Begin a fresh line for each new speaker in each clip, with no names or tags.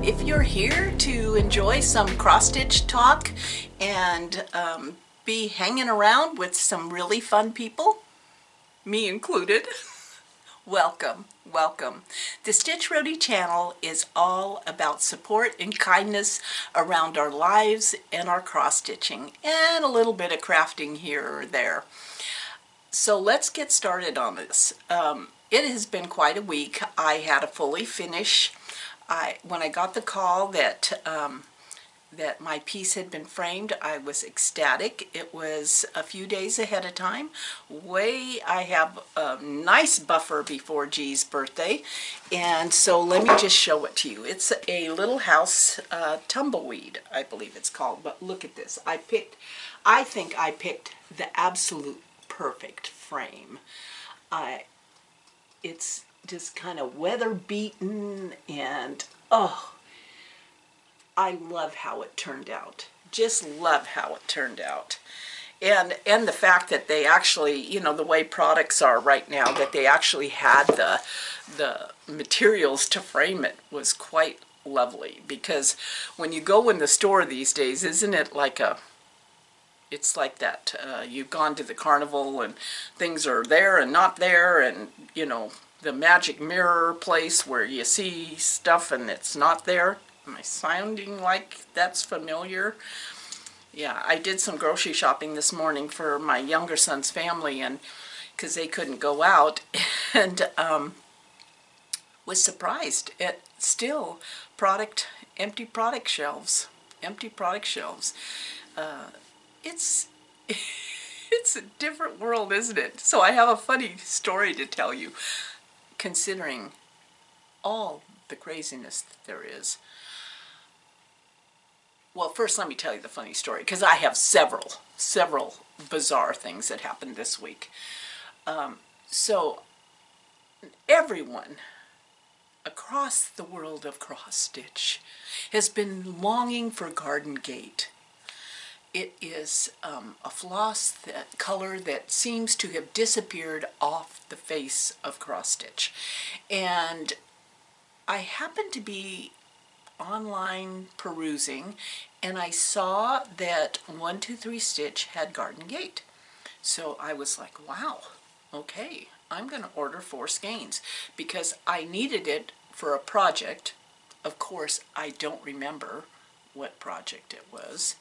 If you're here to enjoy some cross-stitch talk and be hanging around with some really fun people, me included, welcome, welcome. The Stitch Roadie channel is all about support and kindness around our lives and our cross-stitching, and a little bit of crafting here or there. So let's get started on this. It has been quite a week. I had a fully finish. When I got the call that that my piece had been framed, I was ecstatic. It was a few days ahead of time. I have a nice buffer before G's birthday, and so let me just show it to you. It's a little house tumbleweed, I believe it's called. But look at this. I think I picked the absolute perfect frame. It's just kind of weather beaten, and oh, I love how it turned out. Just love how it turned out. And the fact that they actually, you know, the way products are right now, that they actually had the materials to frame it was quite lovely. Because when you go in the store these days, isn't it like it's like that, you've gone to the carnival and things are there and not there, and, you know, the magic mirror place where you see stuff and it's not there. Am I sounding like that's familiar? Yeah, I did some grocery shopping this morning for my younger son's family, and because they couldn't go out, and was surprised at still empty product shelves. It's it's a different world, isn't it? So I have a funny story to tell you, considering all the craziness that there is. Well, first let me tell you the funny story, because I have several bizarre things that happened this week. So everyone across the world of cross-stitch has been longing for Garden Gate. It is a floss color that seems to have disappeared off the face of cross-stitch. And I happened to be online perusing, and I saw that 123 Stitch had Garden Gate. So I was like, wow, okay, I'm going to order 4 skeins because I needed it for a project. Of course, I don't remember what project it was.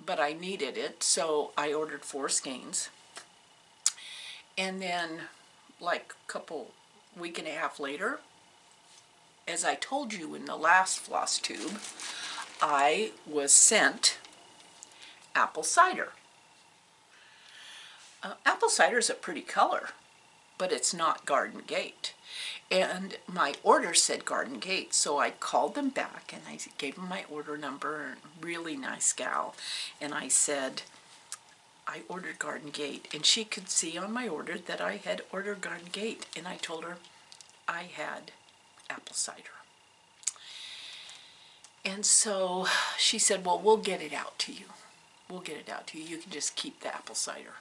But I needed it, so I ordered 4 skeins. And then, like a week and a half later, as I told you in the last floss tube, I was sent apple cider. Apple cider is a pretty color, but it's not Garden Gate. And my order said Garden Gate, so I called them back and I gave them my order number, really nice gal, and I said I ordered Garden Gate, and she could see on my order that I had ordered Garden Gate, and I told her I had apple cider. And so she said, well, we'll get it out to you. We'll get it out to you. You can just keep the apple cider.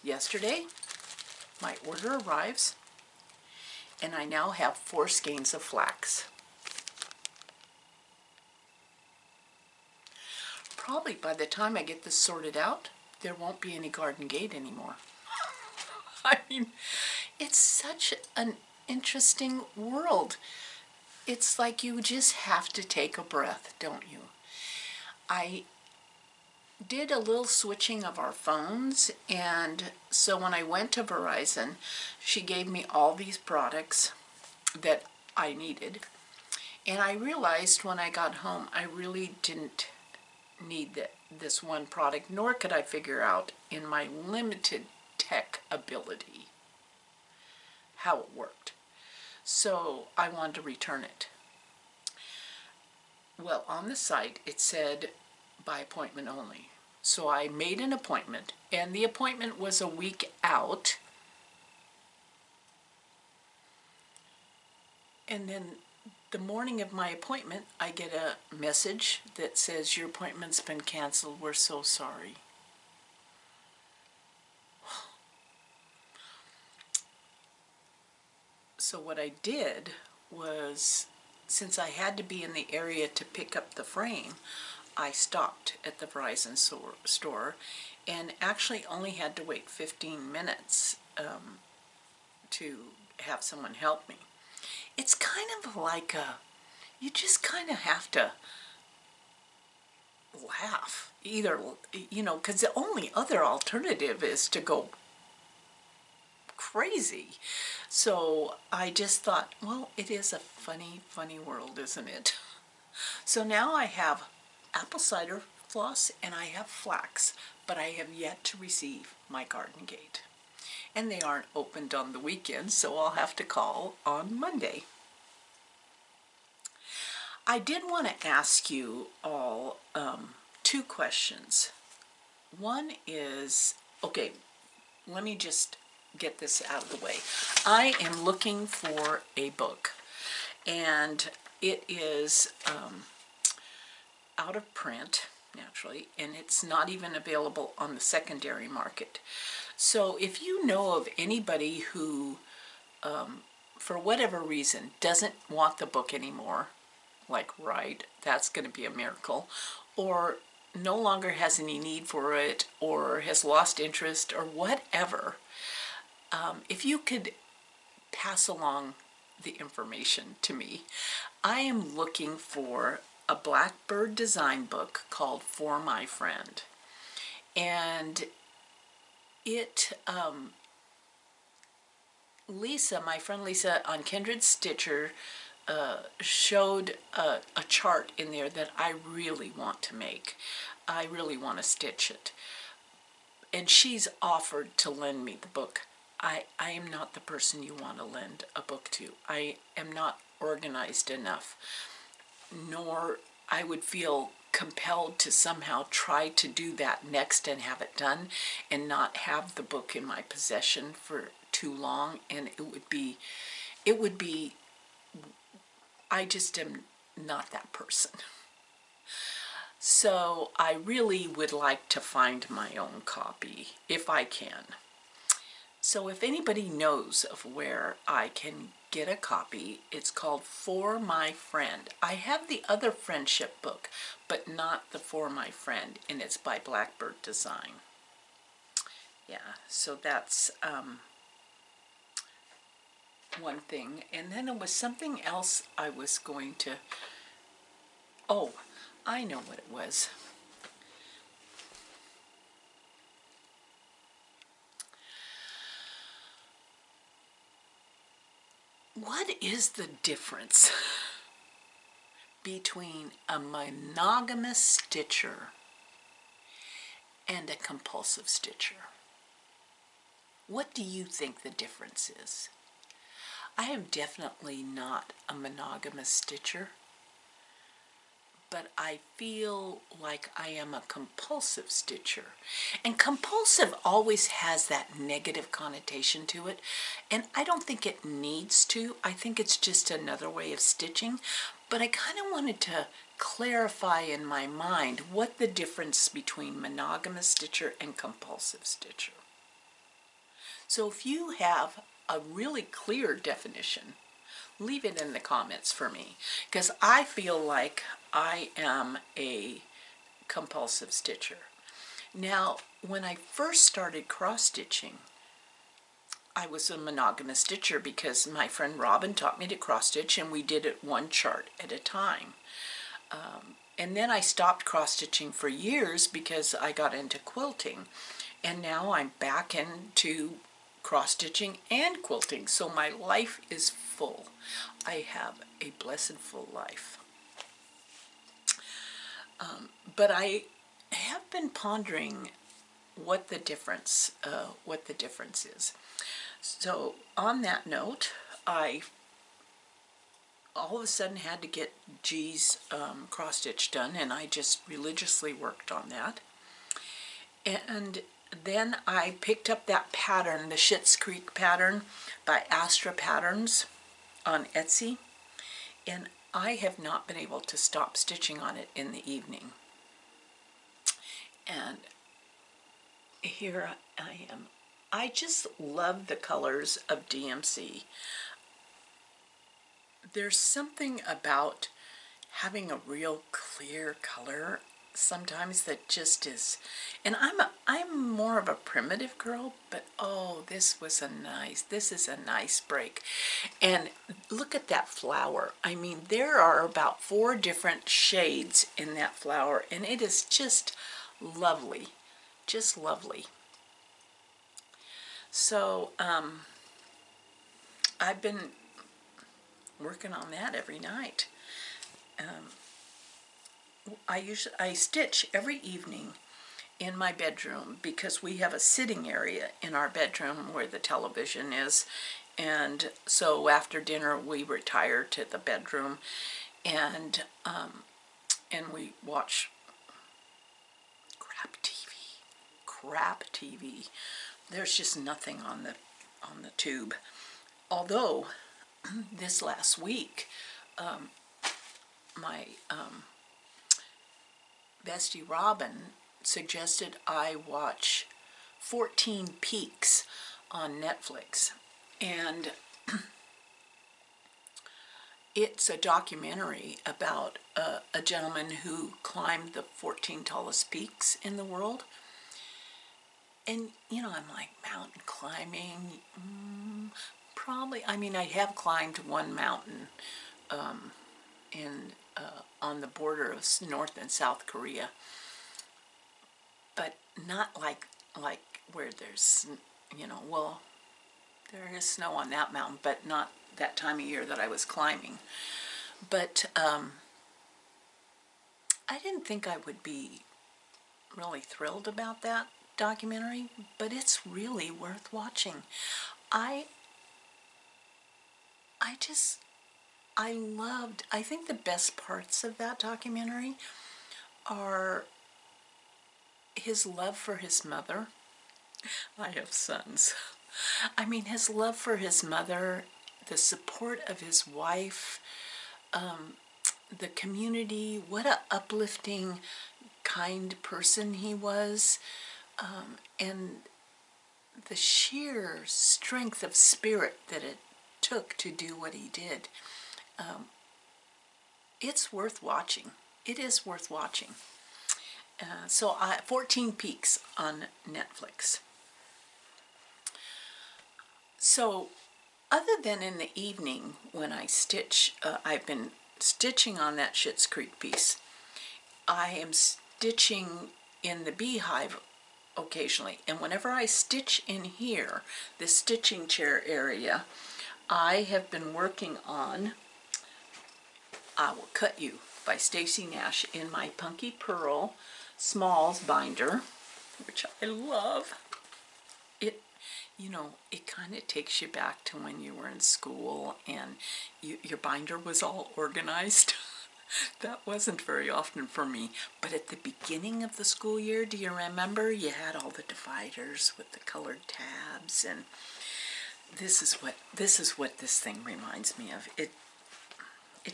Yesterday, my order arrives, and I now have 4 skeins of flax. Probably by the time I get this sorted out, there won't be any Garden Gate anymore. I mean, it's such an interesting world. It's like you just have to take a breath, don't you? I did a little switching of our phones, and so when I went to Verizon, she gave me all these products that I needed, and I realized when I got home I really didn't need this one product, nor could I figure out in my limited tech ability how it worked. So I wanted to return it. Well, on the site it said by appointment only. So I made an appointment, and the appointment was a week out. And then the morning of my appointment, I get a message that says, your appointment's been canceled. We're so sorry. So what I did was, since I had to be in the area to pick up the frame, I stopped at the Verizon store and actually only had to wait 15 minutes to have someone help me. It's kind of like you just kind of have to laugh. Either, because the only other alternative is to go crazy. So I just thought, well, it is a funny, funny world, isn't it? So now I have apple cider floss and I have flax, but I have yet to receive my garden gate. And they aren't opened on the weekend, so I'll have to call on Monday. I did want to ask you all two questions. One is, okay, let me just get this out of the way. I am looking for a book, and it is out of print, naturally, and it's not even available on the secondary market. So if you know of anybody who, for whatever reason, doesn't want the book anymore, like, right, that's going to be a miracle, or no longer has any need for it, or has lost interest, or whatever, if you could pass along the information to me. I am looking for a Blackbird design book called For My Friend. And it, Lisa, my friend Lisa on Kindred Stitcher, showed a chart in there that I really want to make. I really want to stitch it. And she's offered to lend me the book. I am not the person you want to lend a book to. I am not organized enough, nor I would feel compelled to somehow try to do that next and have it done and not have the book in my possession for too long. And it would be, I just am not that person. So I really would like to find my own copy if I can. So if anybody knows of where I can get a copy, it's called For My Friend. I have the other friendship book, but not the For My Friend, and it's by Blackbird Design. Yeah, so that's one thing. And then there was something else I was going to... Oh, I know what it was. What is the difference between a monogamous stitcher and a compulsive stitcher? What do you think the difference is? I am definitely not a monogamous stitcher, but I feel like I am a compulsive stitcher. And compulsive always has that negative connotation to it, and I don't think it needs to. I think it's just another way of stitching, but I kind of wanted to clarify in my mind what the difference between monogamous stitcher and compulsive stitcher. So if you have a really clear definition, leave it in the comments for me, because I feel like I am a compulsive stitcher. Now, when I first started cross-stitching, I was a monogamous stitcher because my friend Robyn taught me to cross-stitch, and we did it one chart at a time. And then I stopped cross-stitching for years because I got into quilting, and now I'm back into cross-stitching and quilting, so my life is full. I have a blessed full life. But I have been pondering what the difference is. So on that note, I all of a sudden had to get G's cross stitch done, and I just religiously worked on that. And then I picked up that pattern, the Schitt's Creek pattern by Astra Patterns on Etsy, and I have not been able to stop stitching on it in the evening. And here I am. I just love the colors of DMC. there's something about having a real clear color sometimes that just is, and I'm more of a primitive girl, but oh, this is a nice break. And look at that flower. I mean, there are about 4 different shades in that flower, and it is just lovely, just lovely. So I've been working on that every night. I stitch every evening in my bedroom because we have a sitting area in our bedroom where the television is, and so after dinner we retire to the bedroom, and we watch crap TV. There's just nothing on the tube. Although this last week my bestie Robyn suggested I watch 14 Peaks on Netflix, and it's a documentary about a gentleman who climbed the 14 tallest peaks in the world. And I'm like, mountain climbing, probably. I mean, I have climbed one mountain in on the border of North and South Korea, but not like where there's, well, there is snow on that mountain, but not that time of year that I was climbing. But I didn't think I would be really thrilled about that documentary, but it's really worth watching. I think the best parts of that documentary are his love for his mother. I have sons. I mean, his love for his mother, the support of his wife, the community, what a uplifting, kind person he was, and the sheer strength of spirit that it took to do what he did. It's worth watching. It is worth watching. 14 Peaks on Netflix. So, other than in the evening when I stitch, I've been stitching on that Schitt's Creek piece. I am stitching in the beehive occasionally, and whenever I stitch in here, this stitching chair area, I have been working on I Will Cut You by Stacy Nash in my Punky Pearl Smalls binder, which I love. It kind of takes you back to when you were in school and your binder was all organized. That wasn't very often for me, but at the beginning of the school year, do you remember? You had all the dividers with the colored tabs, and this is what this thing reminds me of. It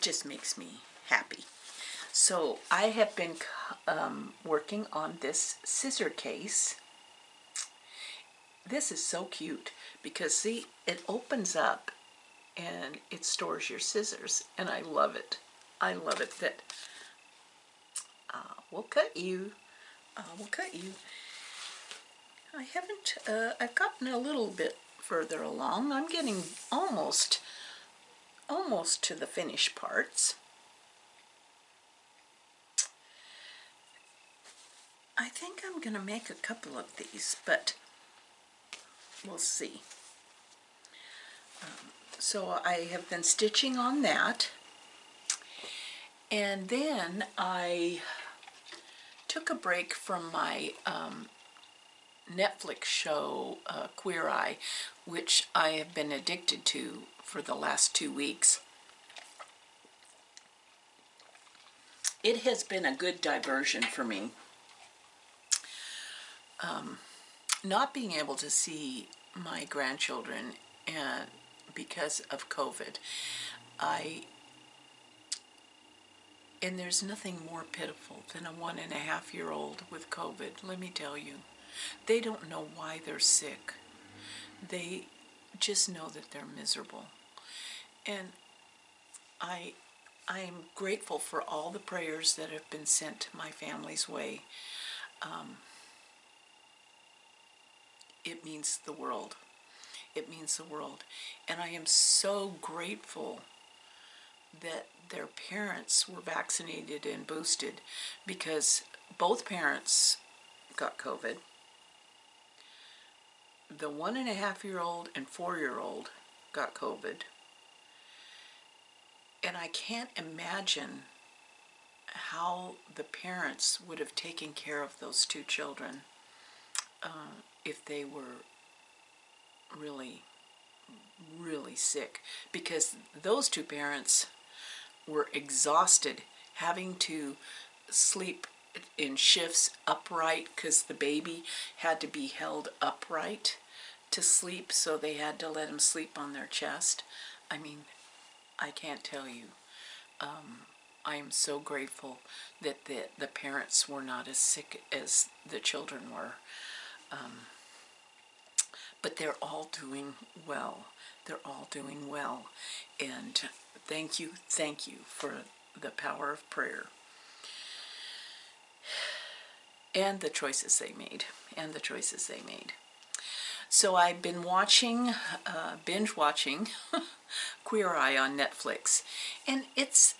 just makes me happy. So I have been working on this scissor case. This is so cute because, see, it opens up and it stores your scissors, and I love it. I love it that we'll cut you. We'll cut you. I haven't, I've gotten a little bit further along. I'm getting almost to the finished parts. I think I'm going to make a couple of these, but we'll see. So I have been stitching on that, and then I took a break from my Netflix show, Queer Eye, which I have been addicted to for the last 2 weeks. It has been a good diversion for me. Not being able to see my grandchildren because of COVID, and there's nothing more pitiful than a 1.5-year-old with COVID, let me tell you. They don't know why they're sick. They just know that they're miserable. And I am grateful for all the prayers that have been sent my family's way. It means the world. It means the world. And I am so grateful that their parents were vaccinated and boosted, because both parents got COVID. The 1.5-year-old and 4-year-old got COVID. And I can't imagine how the parents would have taken care of those two children if they were really, really sick. Because those two parents were exhausted, having to sleep in shifts upright because the baby had to be held upright to sleep, so they had to let him sleep on their chest. I mean, I can't tell you. I am so grateful that the parents were not as sick as the children were. But they're all doing well. They're all doing well. And thank you for the power of prayer. And the choices they made. So I've been watching, binge watching Queer Eye on Netflix. And it's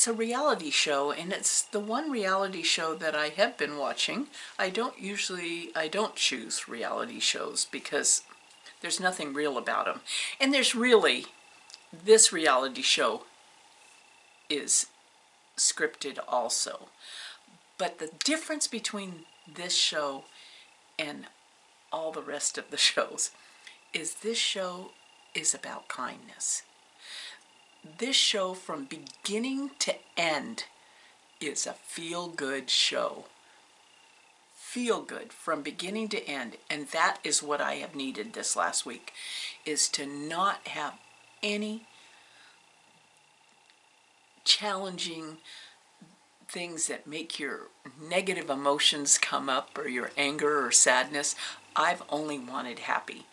a reality show, and it's the one reality show that I have been watching. I don't choose reality shows because there's nothing real about them. And this reality show is scripted also. But the difference between this show and all the rest of the shows is this show is about kindness. This show from beginning to end is a feel-good show. Feel good from beginning to end. And that is what I have needed this last week, is to not have any challenging things that make your negative emotions come up, or your anger or sadness. I've only wanted happy.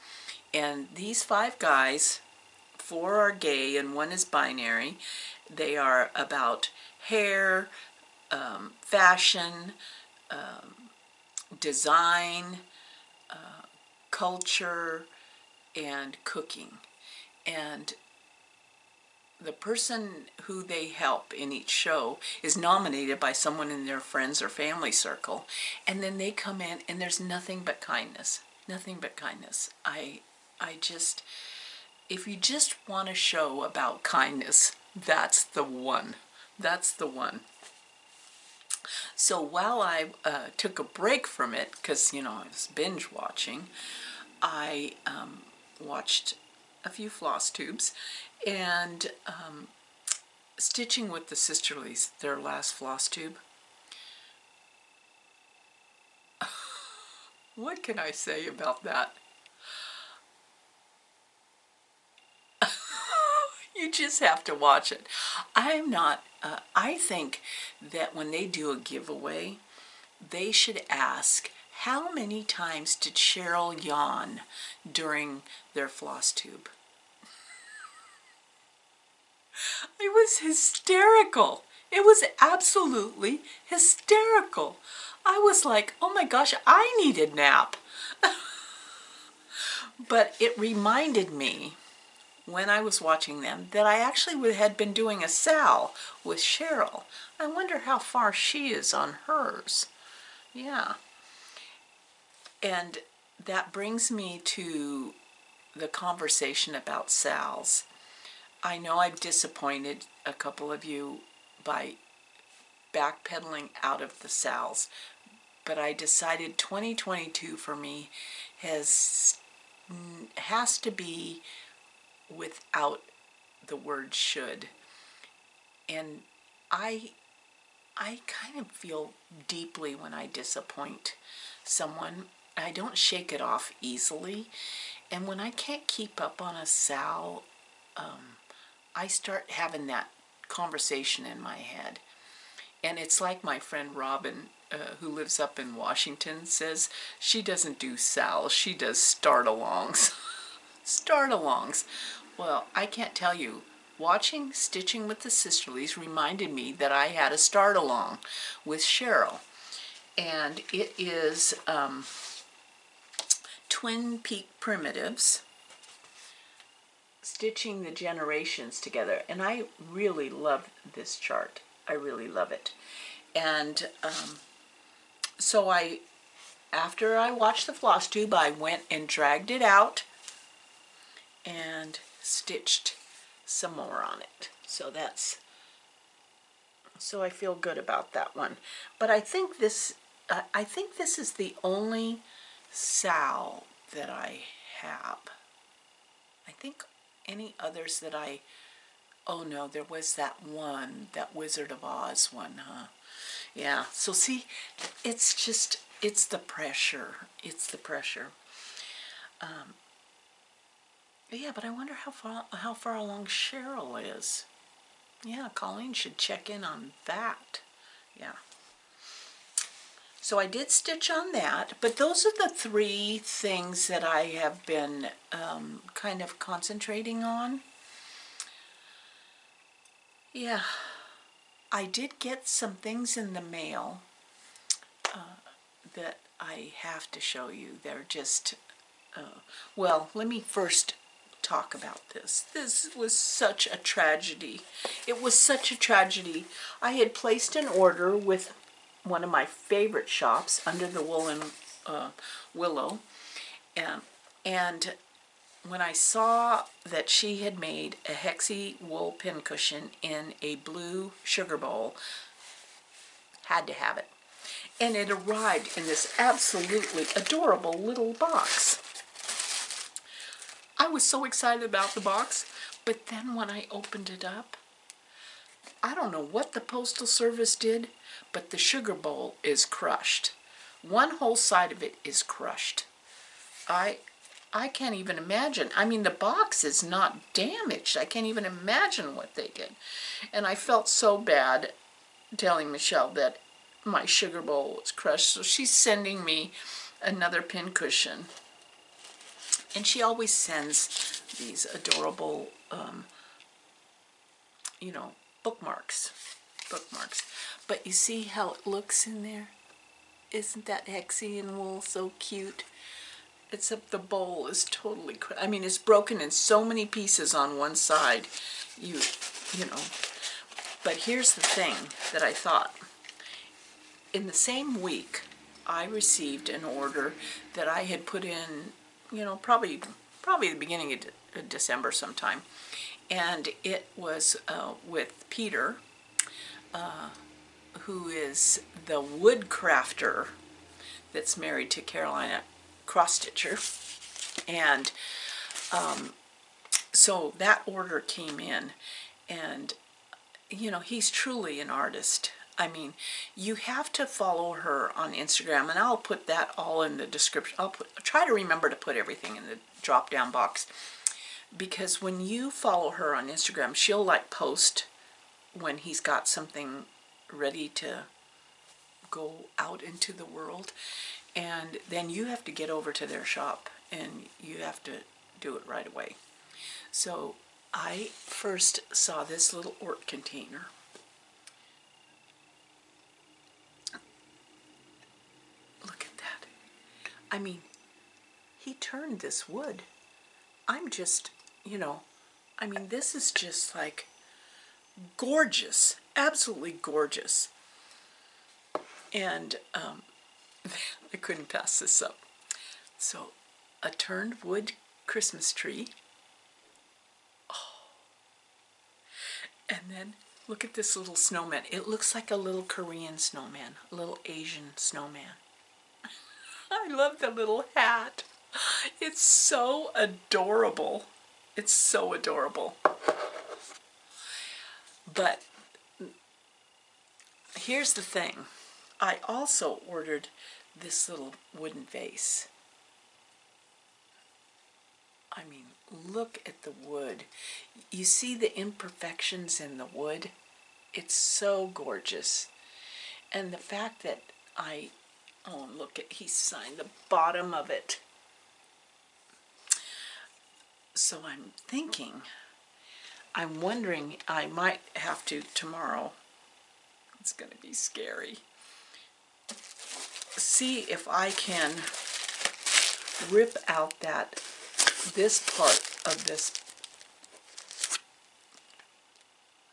And these 5 guys, 4 are gay and 1 is binary. They are about hair, fashion, design, culture, and cooking. And the person who they help in each show is nominated by someone in their friends or family circle. And then they come in and there's nothing but kindness. Nothing but kindness. If you just want a show about kindness, that's the one. That's the one. So while I took a break from it, because, I was binge watching, I watched a few Flosstubes, and Stitching with the Sisterlies, their last Flosstube. What can I say about that? You just have to watch it. I think that when they do a giveaway, they should ask, how many times did Cheryl yawn during their Flosstube? It was hysterical. It was absolutely hysterical. I was like, oh my gosh, I need a nap. But it reminded me, when I was watching them, that I actually had been doing a Sal with Cheryl. I wonder how far she is on hers. Yeah. And that brings me to the conversation about Sal's. I know I've disappointed a couple of you by backpedaling out of the Sal's, but I decided 2022 for me has to be without the word should. And I kind of feel deeply when I disappoint someone. I don't shake it off easily. And when I can't keep up on a Sal, I start having that conversation in my head. And it's like my friend Robyn, who lives up in Washington, says she doesn't do Sal, she does start-alongs. Start-alongs. Well, I can't tell you watching Stitching with the Sisterlies reminded me that I had a start along with Cheryl. And it is Twin Peak Primitives, stitching the generations together. And I really love this chart. I really love it. And so after I watched the Flosstube, I went and dragged it out and stitched some more on it. So I feel good about that one. But I think this is the only Sal that I have. I think any others that oh no, there was that one, that Wizard of Oz one, huh? Yeah, so see, it's the pressure. It's the pressure. Yeah, but I wonder how far along Cheryl is. Yeah, Colleen should check in on that. Yeah. So I did stitch on that, but those are the three things that I have been kind of concentrating on. Yeah, I did get some things in the mail that I have to show you. They're just, well, let me first talk about this. This was such a tragedy. It was such a tragedy. I had placed an order with one of my favorite shops, Under the Woolen Willow, and when I saw that she had made a hexie wool pincushion in a blue sugar bowl, had to have it. And it arrived in this absolutely adorable little box. I was so excited about the box, but then when I opened it up, I don't know what the Postal Service did, but the sugar bowl is crushed. One whole side of it is crushed. I can't even imagine. I mean, the box is not damaged. I can't even imagine what they did. And I felt so bad telling Michelle that my sugar bowl was crushed. So she's sending me another pincushion. And she always sends these adorable, you know, bookmarks. But you see how it looks in there? Isn't that hexie and wool so cute? Except the bowl is totally, I mean, it's broken in so many pieces on one side, you know. But here's the thing that I thought. In the same week, I received an order that I had put in, you know, probably the beginning of December sometime. And it was with Peter, who is the wood crafter that's married to Carolina cross-stitcher. And so that order came in, and you know, he's truly an artist. I mean, you have to follow her on Instagram, and I'll put that all in the description. I'll try to remember to put everything in the drop down box, because when you follow her on Instagram, she'll like post when he's got something ready to go out into the world. And then you have to get over to their shop and you have to do it right away. So I first saw this little Ort container. Look at that. I mean, he turned this wood. I'm just, you know, I mean, this is just like gorgeous, absolutely gorgeous. And I couldn't pass this up. So, a turned wood Christmas tree. Oh. And then, look at this little snowman. It looks like a little Korean snowman, a little Asian snowman. I love the little hat. It's so adorable. It's so adorable. But, here's the thing. I also ordered this little wooden vase. I mean, look at the wood. You see the imperfections in the wood? It's so gorgeous. And the fact that oh, look at, he signed the bottom of it. So I'm thinking I'm wondering, I might have to tomorrow, it's going to be scary, see if I can rip out this part of this.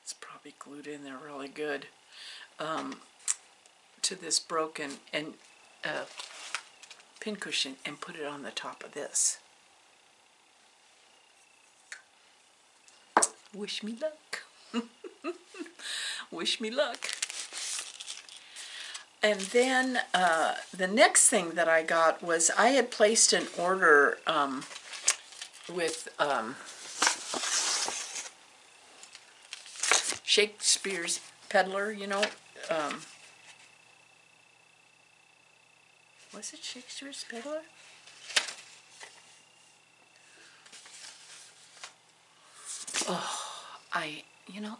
It's probably glued in there really good, to this broken and pincushion, and put it on the top of this. Wish me luck. Wish me luck. And then the next thing that I got was I had placed an order with Shakespeare's Peddler, you know. Was it Shakespeare's Peddler? Oh, you know,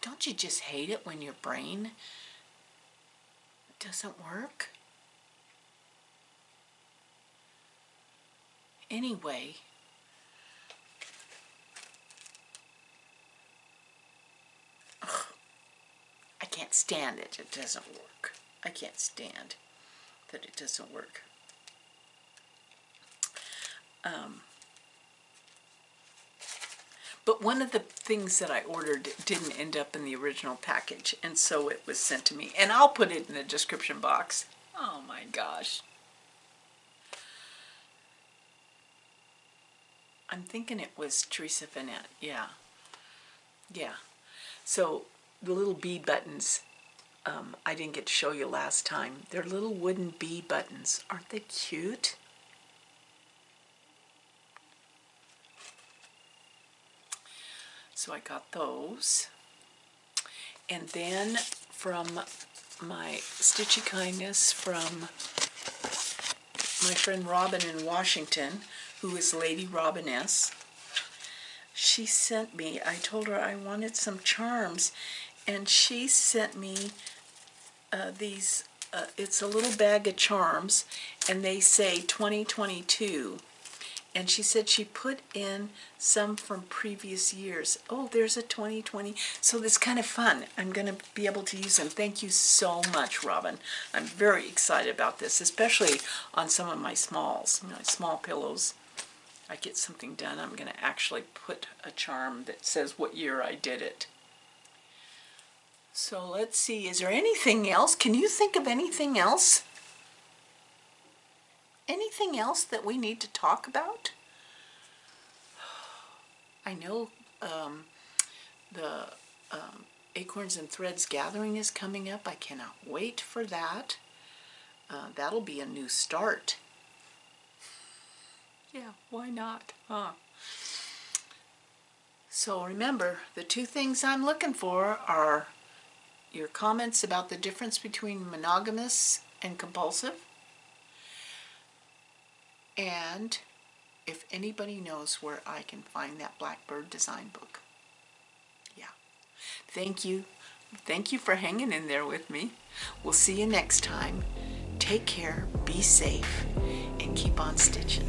don't you just hate it when your brain doesn't work? Anyway, I can't stand it. It doesn't work. I can't stand that it doesn't work. But one of the things that I ordered didn't end up in the original package, and so it was sent to me. And I'll put it in the description box. Oh my gosh. I'm thinking it was Teresa Finette. Yeah. Yeah. So the little bee buttons, I didn't get to show you last time. They're little wooden bee buttons. Aren't they cute? So I got those. And then from my Stitchy Kindness from my friend Robyn in Washington, who is Lady Robyn S, she sent me, I told her I wanted some charms, and she sent me these, it's a little bag of charms, and they say 2022. And she said she put in some from previous years. Oh, there's a 2020. So that's kind of fun. I'm going to be able to use them. Thank you so much, Robyn. I'm very excited about this, especially on some of my smalls, my small pillows. I get something done, I'm going to actually put a charm that says what year I did it. So let's see, is there anything else? Can you think of anything else? Anything else that we need to talk about? I know the Acorns and Threads gathering is coming up. I cannot wait for that. That'll be a new start. Yeah, why not, huh? So remember, the two things I'm looking for are your comments about the difference between monogamous and compulsive, and if anybody knows where I can find that Blackbird design book. Yeah. Thank you. Thank you for hanging in there with me. We'll see you next time. Take care, be safe, and keep on stitching.